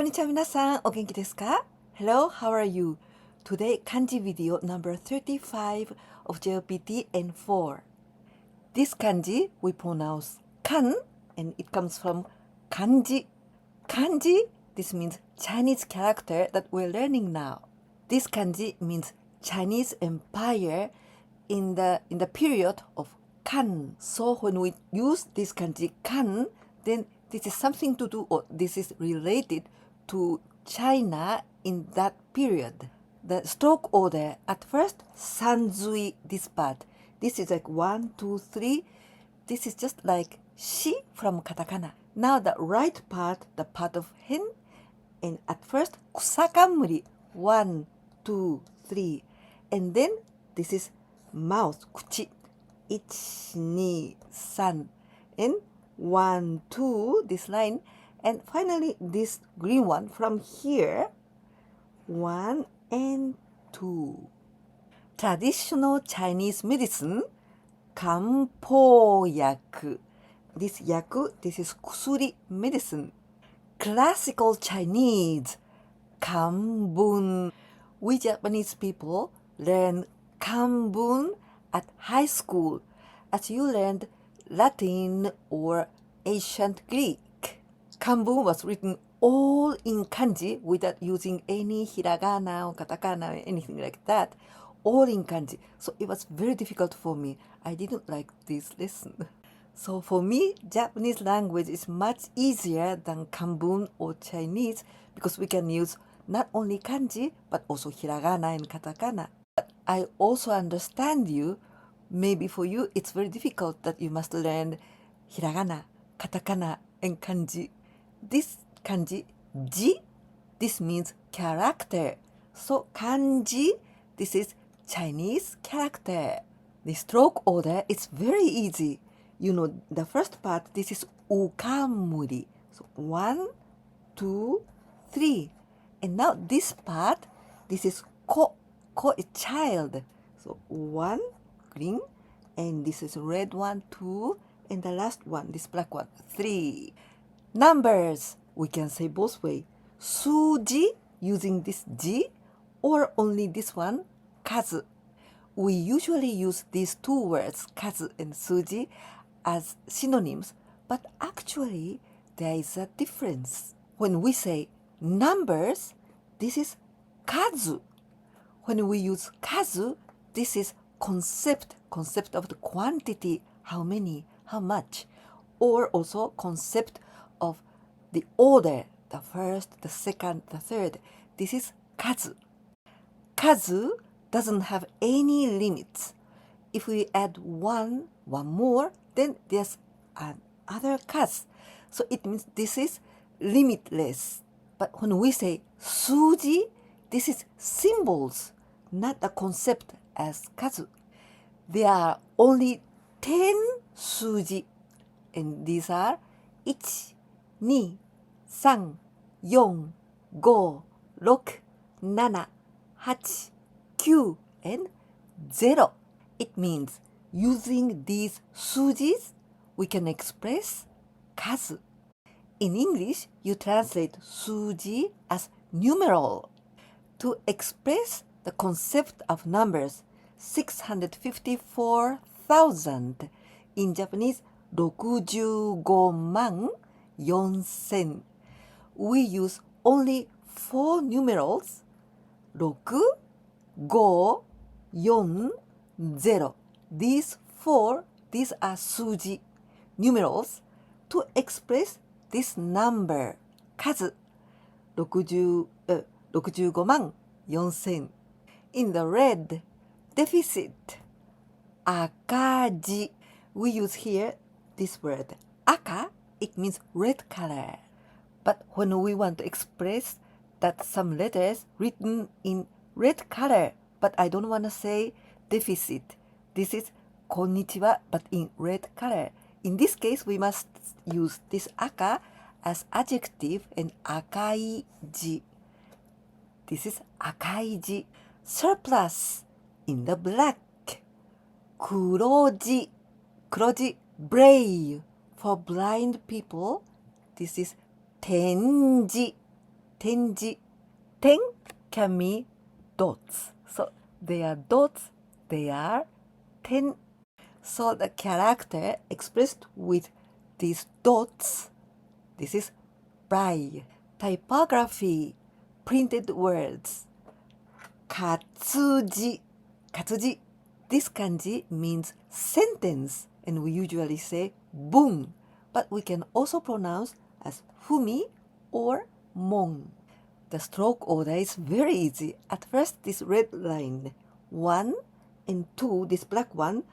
こんにちは皆さん、お元気ですか? Hello, how are you? Today, kanji video number 35 of JLPT N4. This kanji we pronounce kan and it comes from kanji. Kanji, this means Chinese character that we're learning now. This kanji means Chinese empire in the period of kan. So when we use this kanji kan, then this is something to do, or this is related to China in that period. The stroke order, at first, sanzui, this part. This is like 1, 2, 3. This is just like shi from katakana. Now the right part, the part of hen, and at first, kusakamuri, 1, 2, 3. And then this is mouth, kuchi, 1, 2, 3. And 1, 2, this line. And finally, this green one from here, 1 and 2. Traditional Chinese medicine, kanpo-yaku. This yaku, this is kusuri, medicine. Classical Chinese, kanbun. We Japanese people learn kanbun at high school, as you learned Latin or ancient Greek. Kanbun was written all in kanji without using any hiragana or katakana or anything like that. All in kanji. So it was very difficult for me. I didn't like this lesson. So for me, Japanese language is much easier than kanbun or Chinese because we can use not only kanji but also hiragana and katakana. But I also understand you. Maybe for you it's very difficult that you must learn hiragana, katakana, and kanji. This kanji, ji, this means character. So kanji, this is Chinese character. The stroke order is very easy. You know, the first part, this is ukamuri. So 1, 2, 3. And now this part, this is ko. Ko is child. So 1, green. And this is red one, 2. And the last one, this black one, 3. Numbers, we can say both ways. Suji, using this ji, or only this one, kazu. We usually use these two words, kazu and suji, as synonyms, but actually there is a difference. When we say numbers, this is kazu. When we use kazu, this is concept of the quantity, how many, how much, or also concept of the order, the first, the second, the third. This is kazu. Kazu doesn't have any limits. If we add one more, then there's another kazu. So it means this is limitless. But when we say suji, this is symbols, not a concept as kazu. There are only 10 suji, and these are 1, 2, 3, 4, 5, 6, 7, 8, 9, and 0. It means using these sujis, we can express kazu. In English, you translate suji as numeral. To express the concept of numbers, 654,000. In Japanese, 65,4,000. We use only 4 numerals, 6, 5, 4, 0. These 4, these are suji, numerals, to express this number, kazu, 65,4,000. In the red, deficit, akaji. We use here this word, aka, it means red color. But when we want to express that some letters written in red color, but I don't want to say deficit. This is konnichiwa, but in red color. In this case, we must use this aka as adjective and akaiji. This is akaiji. Surplus, in the black. Kuroji, kuroji, brave. For blind people, this is tenji, tenji. Ten can mean dots. So they are dots, they are ten. So the character expressed with these dots, this is braille. Typography, printed words. Katsuji. Katsuji. This kanji means sentence, and we usually say bun, but we can also pronounce as fumi or mon. The stroke order is very easy. At first, this red line, 1 and 2, this black one,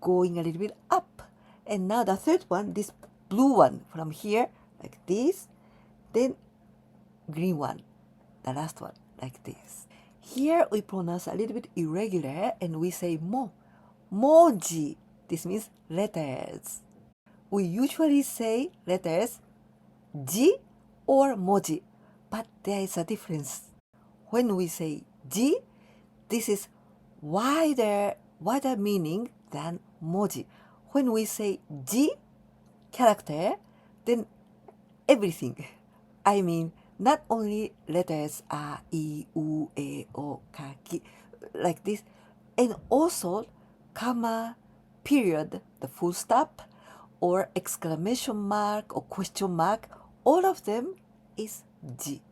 going a little bit up. And now the third one, this blue one, from here, like this. Then green one, the last one, like this. Here we pronounce a little bit irregular and we say mo. Moji. This means letters. We usually say letters ji or moji, but there is a difference. When we say ji, this is wider meaning than moji. When we say ji, character, then everything. I mean, not only letters a, I, u, e, o, ka, ki, like this, and also comma, period, the full stop, or exclamation mark or question mark, all of them is ji.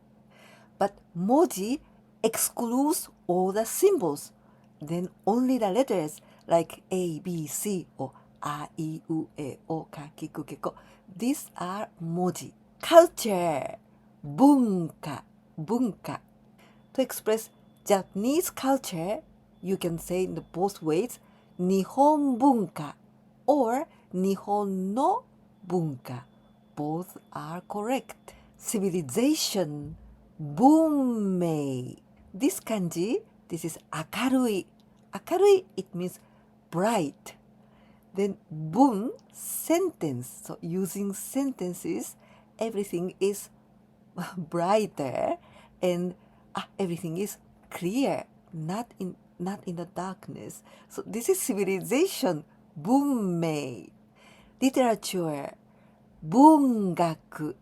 But moji excludes all the symbols. Then only the letters like A, B, C, or a, I, u, e, o, ka, ki, ku, ke, ko. These are moji. Culture, bunka, bunka. To express Japanese culture, you can say in both ways, Nihon bunka or Nihon no bunka. Both are correct. Civilization, bunmei. This kanji, this is akarui. Akarui, it means bright. Then bun, sentence. So using sentences, everything is brighter and everything is clear, not in the darkness. So this is civilization, bunmei. Literature, bungaku.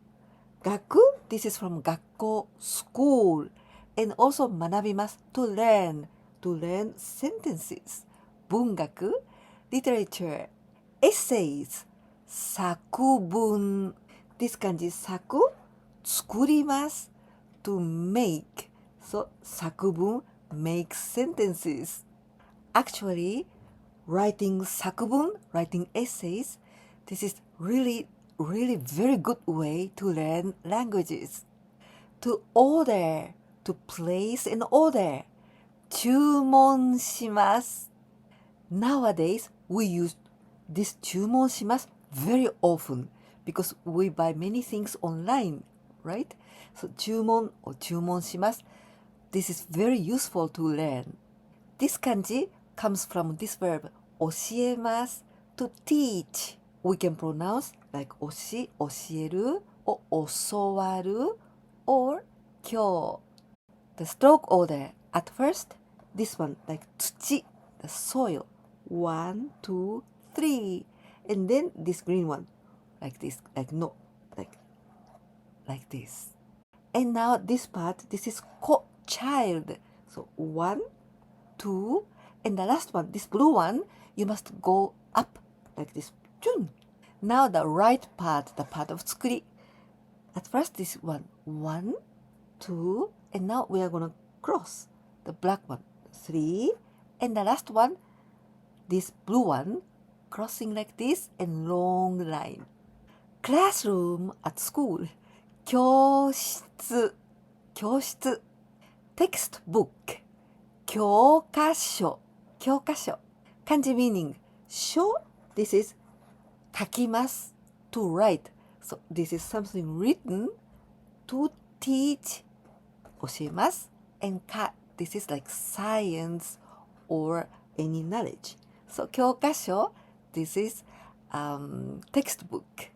Gaku, this is from gakko, school, and also manabimasu, to learn sentences. Bungaku, literature. Essays, sakubun. This kanji saku, tsukurimasu, to make. So sakubun makes sentences. Actually, writing sakubun, writing essays, this is really very good way to learn languages. To order, to place an order. 注文します. Nowadays, we use this 注文します very often because we buy many things online, right? So 注文 or 注文します. This is very useful to learn. This kanji comes from this verb 教えます to teach. We can pronounce like 教える or 教わる or 今日. The stroke order, at first, this one like 土, the soil. 1, 2, 3. And then this green one, like this, like no, like this. And now this part, this is ko, child. So 1, 2, and the last one, this blue one, you must go up like this. Now the right part, the part of tsukuri. At first this one, 1, 2, and now we are going to cross the black one, 3, and the last one, this blue one, crossing like this and long line. Classroom at school. 教室. Textbook. 教科書. Kanji meaning 書, this is 書きます to write. So this is something written to teach 教えます and か this is like science or any knowledge. So 教科書 this is textbook.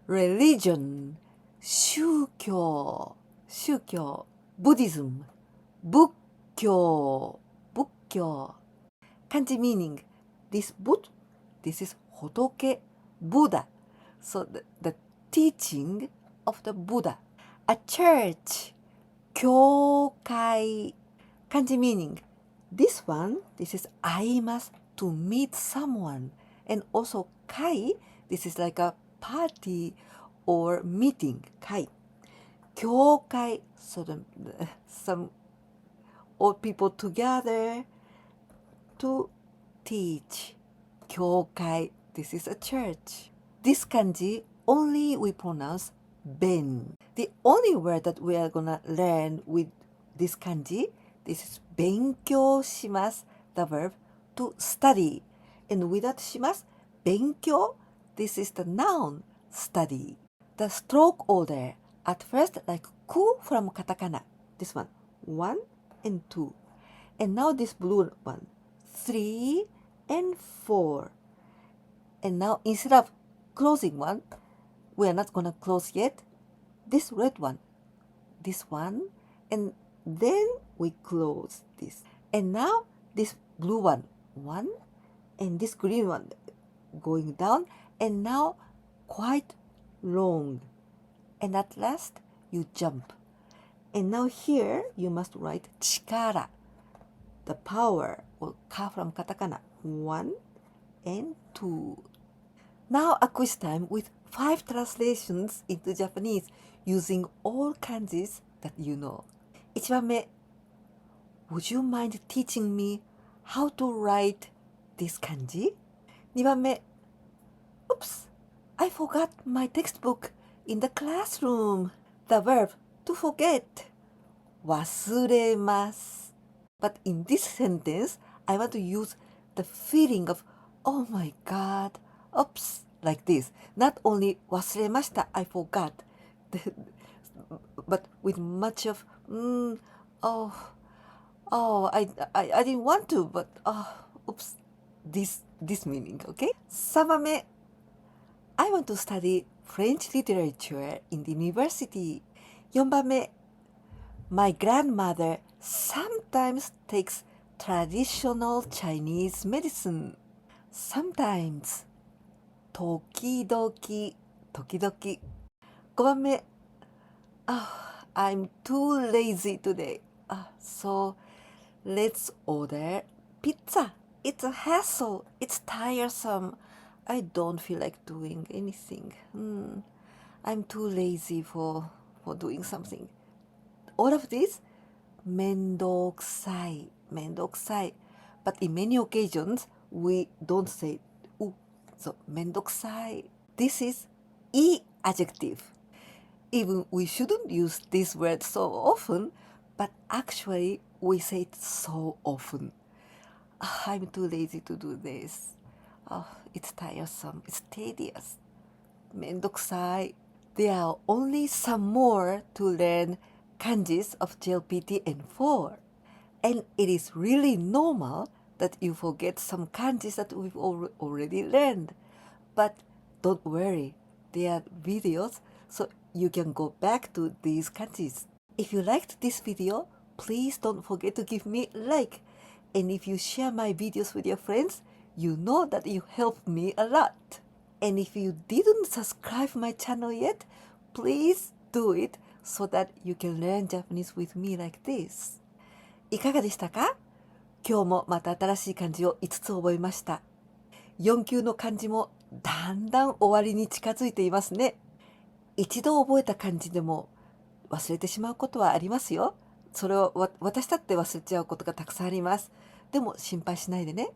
Religion 宗教 Buddhism 仏教 Kanji meaning this Buddha, this is 仏 Buddha. So the teaching of the Buddha. A church, 教会. Kanji meaning. This one, this is I must to meet someone. And also kai, this is like a party or meeting. Kai. 教会. So some old people together to teach. 教会. This is a church. This kanji only we pronounce ben. The only word that we are gonna learn with this kanji, this is 勉強します, the verb to study. And with that します, 勉強, this is the noun, study. The stroke order, at first like ku from katakana. This one, 1 and 2. And now this blue one, 3 and 4. And now instead of closing one, we are not gonna close yet. This red one, this one, and then we close this. And now this blue one, 1, and this green one going down, and now quite long. And at last you jump. And now here you must write chikara, the power, or ka from katakana, 1 and 2. Now a quiz time with 5 translations into Japanese using all kanjis that you know. 1番目. Would you mind teaching me how to write this kanji? 2番目. Oops, I forgot my textbook in the classroom. The verb to forget. 忘れます. But in this sentence, I want to use the feeling of, oh my god, oops, like this. Not only 忘れました, I forgot, but with much of, I didn't want to, but, oops, this meaning, okay? 3番目. I want to study French literature in the university. 4番目. My grandmother sometimes takes traditional Chinese medicine. Sometimes. 時々. 5番目. I'm too lazy today. So let's order pizza. It's a hassle. It's tiresome. I don't feel like doing anything. I'm too lazy for doing something. All of this, めんどくさい. But in many occasions, we don't say, so めんどくさい. This is e adjective. Even we shouldn't use this word so often, but actually we say it so often. I'm too lazy to do this. It's tiresome. It's tedious. めんどくさい. There are only some more to learn kanjis of JLPT N4. And it is really normal that you forget some kanjis that we've already learned. But don't worry, there are videos, so you can go back to these kanjis. If you liked this video, please don't forget to give me a like. And if you share my videos with your friends, you know that you help me a lot. And if you didn't subscribe my channel yet, please do it so that you can learn Japanese with me like this. いかがでしたか？今日もまた新しい漢字を5つ覚えました。4級の漢字もだんだん終わりに近づいていますね。一度覚えた漢字でも忘れてしまうことはありますよ。それを私だって忘れちゃうことがたくさんあります。でも心配しないでね。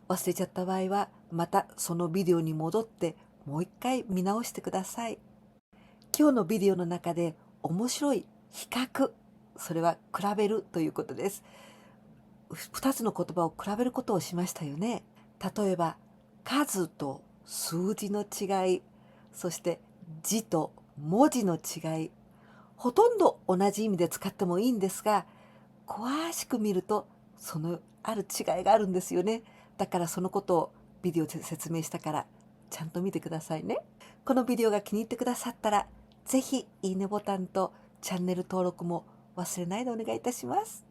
忘れちゃった場合はまたそのビデオに戻ってもう一回見直してください。今日のビデオの中で面白い比較、それは比べるということです。2つの言葉を比べることをしましたよね。例えば数と数字の違い、そして字と文字の違い、ほとんど同じ意味で使ってもいいんですが、詳しく見るとそのある違いがあるんですよね。だからそのことをビデオで説明したからちゃんと見てくださいね。このビデオが気に入ってくださったら、ぜひいいねボタンとチャンネル登録も忘れないでお願いいたします。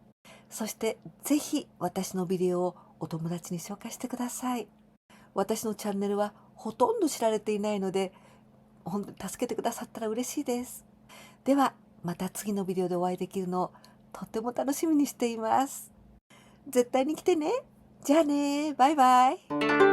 そしてぜひ私のビデオをお友達に紹介してください。私のチャンネルはほとんど知られていないので、本当に助けてくださったら嬉しいです。ではまた次のビデオでお会いできるのをとっても楽しみにしています。絶対に来てね。じゃあね、バイバイ。